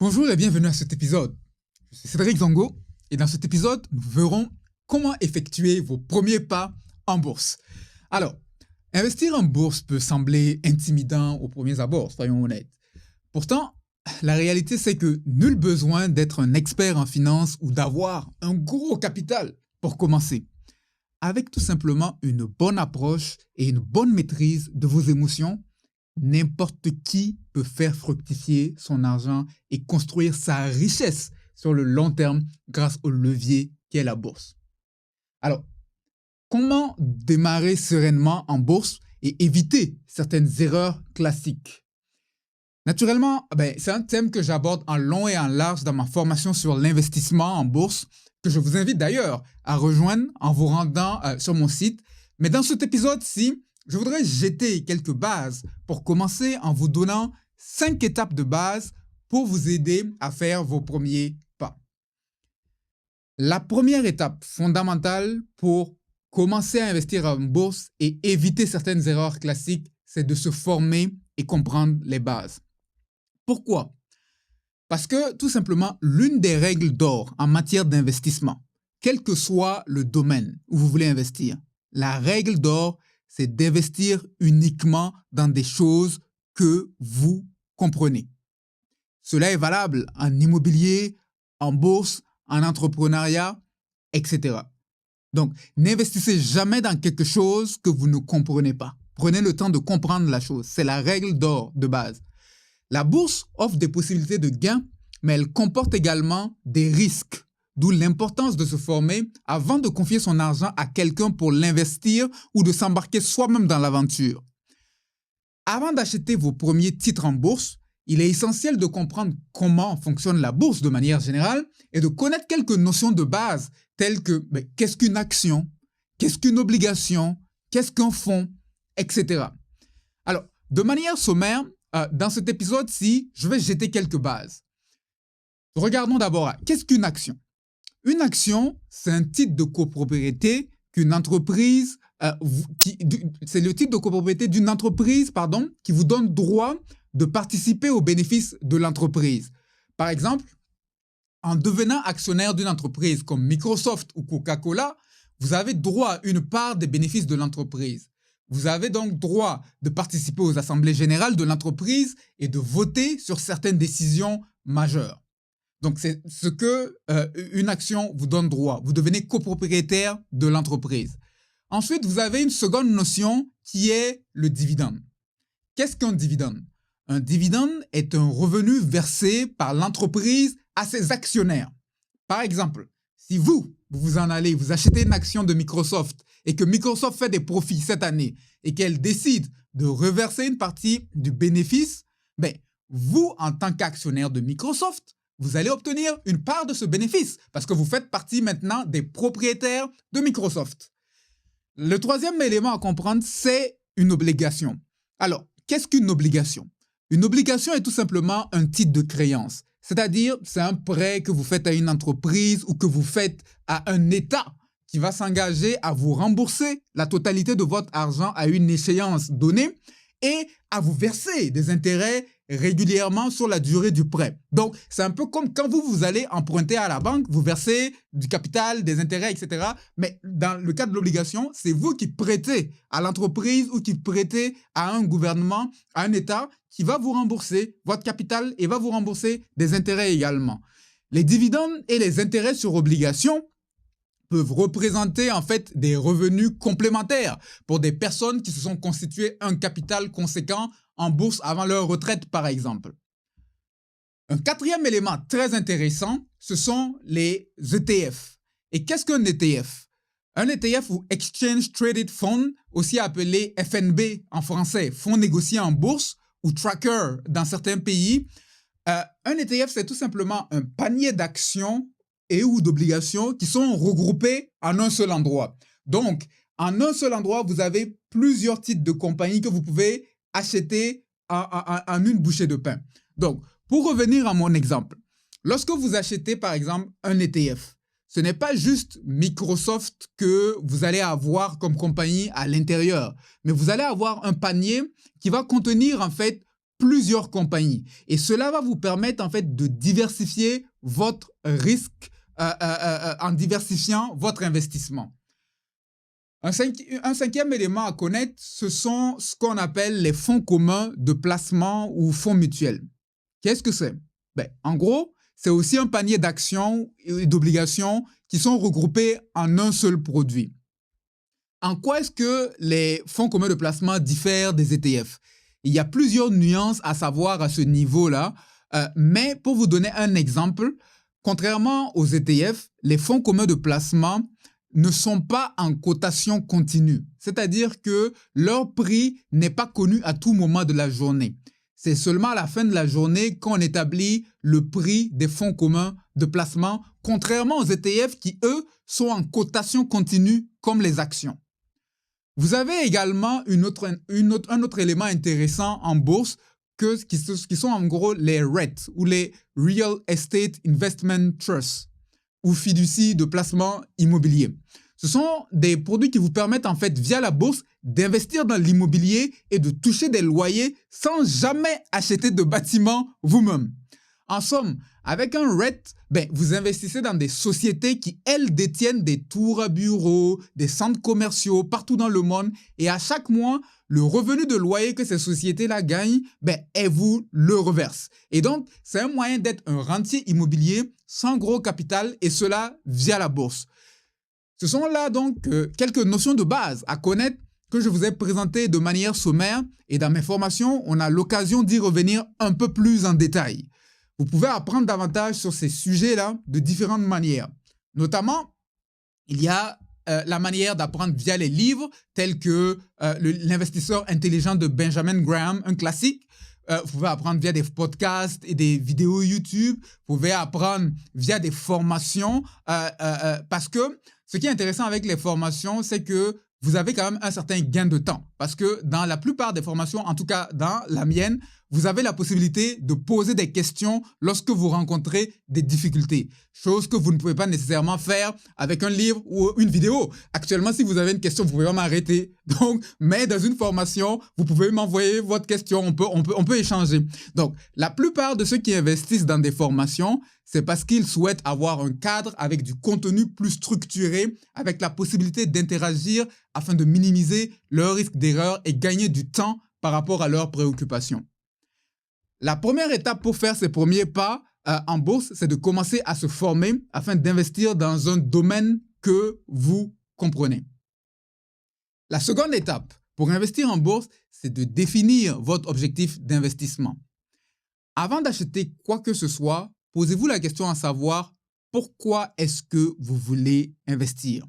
Bonjour et bienvenue à cet épisode. Je suis Cédric Zongo et dans cet épisode, nous verrons comment effectuer vos premiers pas en bourse. Alors, investir en bourse peut sembler intimidant aux premiers abords, soyons honnêtes. Pourtant, la réalité c'est que nul besoin d'être un expert en finance ou d'avoir un gros capital pour commencer. Avec tout simplement une bonne approche et une bonne maîtrise de vos émotions, n'importe qui peut faire fructifier son argent et construire sa richesse sur le long terme grâce au levier qu'est la bourse. Alors, comment démarrer sereinement en bourse et éviter certaines erreurs classiques? Naturellement, c'est un thème que j'aborde en long et en large dans ma formation sur l'investissement en bourse, que je vous invite d'ailleurs à rejoindre en vous rendant sur mon site. Mais dans cet épisode-ci, je voudrais jeter quelques bases pour commencer en vous donnant 5 étapes de base pour vous aider à faire vos premiers pas. La première étape fondamentale pour commencer à investir en bourse et éviter certaines erreurs classiques, c'est de se former et comprendre les bases. Pourquoi? Parce que tout simplement, l'une des règles d'or en matière d'investissement, quel que soit le domaine où vous voulez investir, la règle d'or, c'est d'investir uniquement dans des choses que vous comprenez. Cela est valable en immobilier, en bourse, en entrepreneuriat, etc. Donc, n'investissez jamais dans quelque chose que vous ne comprenez pas. Prenez le temps de comprendre la chose. C'est la règle d'or de base. La bourse offre des possibilités de gains, mais elle comporte également des risques. D'où l'importance de se former avant de confier son argent à quelqu'un pour l'investir ou de s'embarquer soi-même dans l'aventure. Avant d'acheter vos premiers titres en bourse, il est essentiel de comprendre comment fonctionne la bourse de manière générale et de connaître quelques notions de base telles que qu'est-ce qu'une action, qu'est-ce qu'une obligation, qu'est-ce qu'un fonds, etc. Alors, de manière sommaire, dans cet épisode-ci, je vais jeter quelques bases. Regardons d'abord à qu'est-ce qu'une action. Une action, c'est un titre de copropriété qu'une entreprise, c'est le titre de copropriété d'une entreprise, qui vous donne droit de participer aux bénéfices de l'entreprise. Par exemple, en devenant actionnaire d'une entreprise comme Microsoft ou Coca-Cola, vous avez droit à une part des bénéfices de l'entreprise. Vous avez donc droit de participer aux assemblées générales de l'entreprise et de voter sur certaines décisions majeures. Donc, c'est ce que une action vous donne droit. Vous devenez copropriétaire de l'entreprise. Ensuite, vous avez une seconde notion qui est le dividende. Qu'est-ce qu'un dividende? Un dividende est un revenu versé par l'entreprise à ses actionnaires. Par exemple, si vous vous en allez, vous achetez une action de Microsoft et que Microsoft fait des profits cette année et qu'elle décide de reverser une partie du bénéfice, vous, en tant qu'actionnaire de Microsoft, vous allez obtenir une part de ce bénéfice parce que vous faites partie maintenant des propriétaires de Microsoft. Le troisième élément à comprendre, c'est une obligation. Alors, qu'est-ce qu'une obligation? Une obligation est tout simplement un titre de créance. C'est-à-dire, c'est un prêt que vous faites à une entreprise ou que vous faites à un État qui va s'engager à vous rembourser la totalité de votre argent à une échéance donnée et à vous verser des intérêts régulièrement sur la durée du prêt. Donc, c'est un peu comme quand vous allez emprunter à la banque, vous versez du capital, des intérêts, etc. Mais dans le cas de l'obligation, c'est vous qui prêtez à l'entreprise ou qui prêtez à un gouvernement, à un État qui va vous rembourser votre capital et va vous rembourser des intérêts également. Les dividendes et les intérêts sur obligation peuvent représenter en fait des revenus complémentaires pour des personnes qui se sont constituées un capital conséquent en bourse avant leur retraite, par exemple. Un quatrième élément très intéressant, ce sont les ETF. Et qu'est-ce qu'un ETF? Un ETF ou Exchange Traded Fund, aussi appelé FNB en français, fonds négociés en bourse ou tracker dans certains pays. Un ETF, c'est tout simplement un panier d'actions et ou d'obligations qui sont regroupées en un seul endroit. Donc, en un seul endroit, vous avez plusieurs titres de compagnies que vous pouvez acheter en une bouchée de pain. Donc, pour revenir à mon exemple, lorsque vous achetez par exemple un ETF, ce n'est pas juste Microsoft que vous allez avoir comme compagnie à l'intérieur, mais vous allez avoir un panier qui va contenir en fait plusieurs compagnies. Et cela va vous permettre en fait de diversifier votre risque en diversifiant votre investissement. Un cinquième élément à connaître, ce sont ce qu'on appelle les fonds communs de placement ou fonds mutuels. Qu'est-ce que c'est? En gros, c'est aussi un panier d'actions et d'obligations qui sont regroupés en un seul produit. En quoi est-ce que les fonds communs de placement diffèrent des ETF? Il y a plusieurs nuances à savoir à ce niveau-là, mais pour vous donner un exemple, contrairement aux ETF, les fonds communs de placement ne sont pas en cotation continue, c'est-à-dire que leur prix n'est pas connu à tout moment de la journée. C'est seulement à la fin de la journée qu'on établit le prix des fonds communs de placement, contrairement aux ETF qui, eux, sont en cotation continue comme les actions. Vous avez également un autre élément intéressant en bourse qui sont en gros les REIT ou les Real Estate Investment Trusts ou fiducies de placement immobilier. Ce sont des produits qui vous permettent en fait via la bourse d'investir dans l'immobilier et de toucher des loyers sans jamais acheter de bâtiment vous-même. En somme, avec un REIT, vous investissez dans des sociétés qui, elles, détiennent des tours à bureaux, des centres commerciaux partout dans le monde et à chaque mois, le revenu de loyer que ces sociétés-là gagnent, elles vous le reversent. Et donc, c'est un moyen d'être un rentier immobilier sans gros capital et cela via la bourse. Ce sont là donc quelques notions de base à connaître que je vous ai présentées de manière sommaire et dans mes formations, on a l'occasion d'y revenir un peu plus en détail. Vous pouvez apprendre davantage sur ces sujets-là de différentes manières. Notamment, il y a la manière d'apprendre via les livres tels que L'investisseur intelligent de Benjamin Graham, un classique. Vous pouvez apprendre via des podcasts et des vidéos YouTube. Vous pouvez apprendre via des formations parce que ce qui est intéressant avec les formations, c'est que vous avez quand même un certain gain de temps. Parce que dans la plupart des formations, en tout cas dans la mienne, vous avez la possibilité de poser des questions lorsque vous rencontrez des difficultés. Chose que vous ne pouvez pas nécessairement faire avec un livre ou une vidéo. Actuellement, si vous avez une question, vous pouvez m'arrêter. Donc, mais dans une formation, vous pouvez m'envoyer votre question, on peut échanger. Donc, la plupart de ceux qui investissent dans des formations, c'est parce qu'ils souhaitent avoir un cadre avec du contenu plus structuré, avec la possibilité d'interagir afin de minimiser leur risque d'erreur et gagner du temps par rapport à leurs préoccupations. La première étape pour faire ces premiers pas en bourse, c'est de commencer à se former afin d'investir dans un domaine que vous comprenez. La seconde étape pour investir en bourse, c'est de définir votre objectif d'investissement. Avant d'acheter quoi que ce soit, posez-vous la question à savoir pourquoi est-ce que vous voulez investir.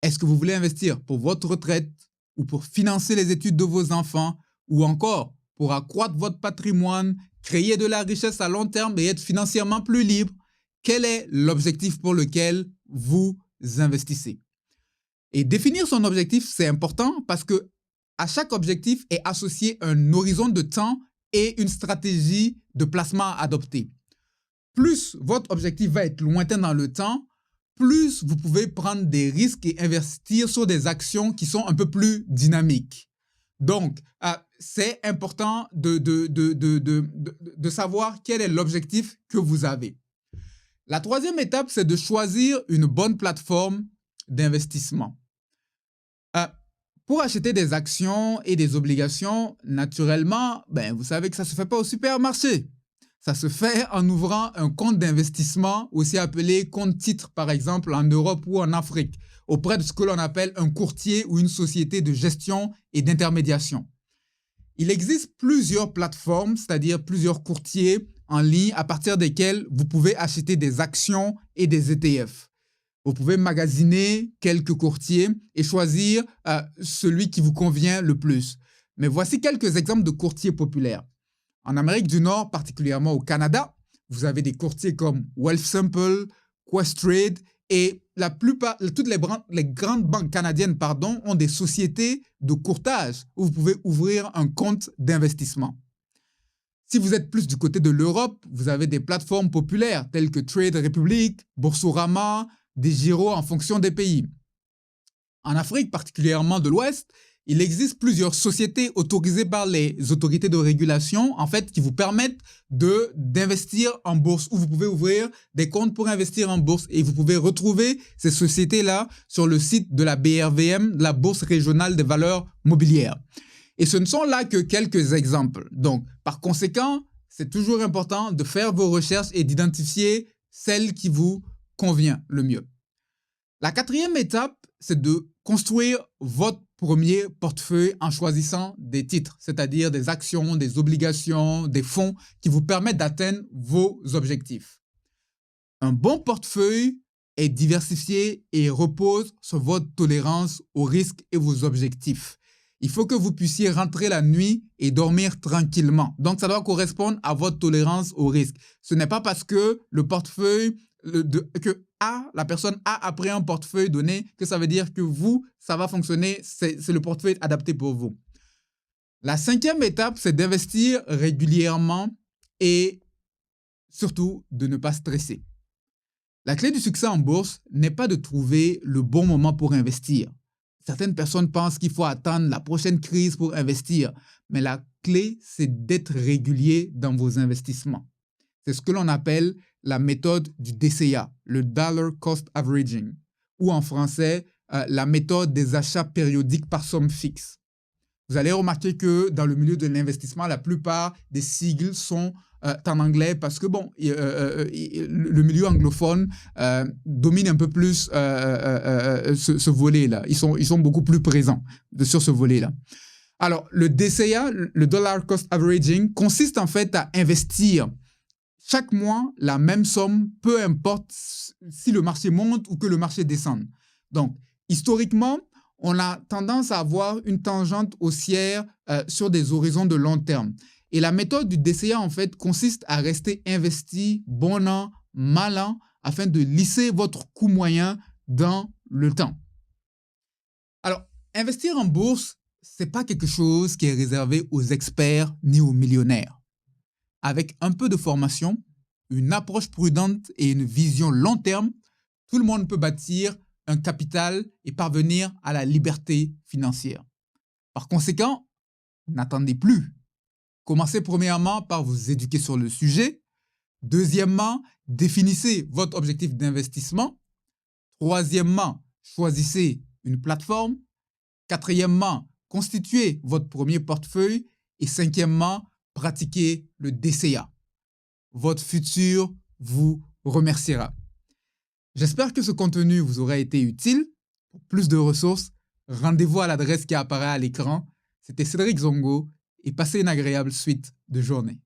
Est-ce que vous voulez investir pour votre retraite ou pour financer les études de vos enfants ou encore pour accroître votre patrimoine, créer de la richesse à long terme et être financièrement plus libre? Quel est l'objectif pour lequel vous investissez? Et définir son objectif, c'est important parce que à chaque objectif est associé un horizon de temps et une stratégie de placement à adopter. Plus votre objectif va être lointain dans le temps, plus vous pouvez prendre des risques et investir sur des actions qui sont un peu plus dynamiques. Donc, c'est important de savoir quel est l'objectif que vous avez. La troisième étape, c'est de choisir une bonne plateforme d'investissement. Pour acheter des actions et des obligations, naturellement, vous savez que ça ne se fait pas au supermarché. Ça se fait en ouvrant un compte d'investissement, aussi appelé compte titre, par exemple, en Europe ou en Afrique, auprès de ce que l'on appelle un courtier ou une société de gestion et d'intermédiation. Il existe plusieurs plateformes, c'est-à-dire plusieurs courtiers en ligne à partir desquels vous pouvez acheter des actions et des ETF. Vous pouvez magasiner quelques courtiers et choisir celui qui vous convient le plus. Mais voici quelques exemples de courtiers populaires. En Amérique du Nord, particulièrement au Canada, vous avez des courtiers comme Wealthsimple, Questrade et toutes les grandes banques canadiennes ont des sociétés de courtage où vous pouvez ouvrir un compte d'investissement. Si vous êtes plus du côté de l'Europe, vous avez des plateformes populaires telles que Trade Republic, Boursorama, des giros en fonction des pays. En Afrique, particulièrement de l'Ouest, il existe plusieurs sociétés autorisées par les autorités de régulation, en fait, qui vous permettent d'investir en bourse, où vous pouvez ouvrir des comptes pour investir en bourse. Et vous pouvez retrouver ces sociétés-là sur le site de la BRVM, de la Bourse régionale des valeurs mobilières. Et ce ne sont là que quelques exemples. Donc, par conséquent, c'est toujours important de faire vos recherches et d'identifier celle qui vous convient le mieux. La quatrième étape, c'est de construire votre premier portefeuille en choisissant des titres, c'est-à-dire des actions, des obligations, des fonds qui vous permettent d'atteindre vos objectifs. Un bon portefeuille est diversifié et repose sur votre tolérance au risque et vos objectifs. Il faut que vous puissiez rentrer la nuit et dormir tranquillement. Donc, ça doit correspondre à votre tolérance au risque. Ce n'est pas parce que le portefeuille, la personne A a pris un portefeuille donné que ça veut dire que vous, ça va fonctionner, c'est le portefeuille adapté pour vous. La cinquième étape, c'est d'investir régulièrement et surtout de ne pas stresser. La clé du succès en bourse n'est pas de trouver le bon moment pour investir. Certaines personnes pensent qu'il faut attendre la prochaine crise pour investir, mais la clé, c'est d'être régulier dans vos investissements. C'est ce que l'on appelle la méthode du DCA, le Dollar Cost Averaging, ou en français, la méthode des achats périodiques par somme fixe. Vous allez remarquer que dans le milieu de l'investissement, la plupart des sigles sont en anglais parce que le milieu anglophone domine un peu plus ce volet-là. Ils sont beaucoup plus présents sur ce volet-là. Alors, le DCA, le Dollar Cost Averaging, consiste en fait à investir chaque mois la même somme, peu importe si le marché monte ou que le marché descende. Donc, historiquement, on a tendance à avoir une tangente haussière sur des horizons de long terme. Et la méthode du DCA, en fait, consiste à rester investi bon an, mal an, afin de lisser votre coût moyen dans le temps. Alors, investir en bourse, ce n'est pas quelque chose qui est réservé aux experts ni aux millionnaires. Avec un peu de formation, une approche prudente et une vision long terme, tout le monde peut bâtir un capital et parvenir à la liberté financière. Par conséquent, n'attendez plus. Commencez premièrement par vous éduquer sur le sujet. Deuxièmement, définissez votre objectif d'investissement. Troisièmement, choisissez une plateforme. Quatrièmement, constituez votre premier portefeuille. Et cinquièmement, pratiquez le DCA. Votre futur vous remerciera. J'espère que ce contenu vous aura été utile. Pour plus de ressources, rendez-vous à l'adresse qui apparaît à l'écran. C'était Cédric Zongo et passez une agréable suite de journée.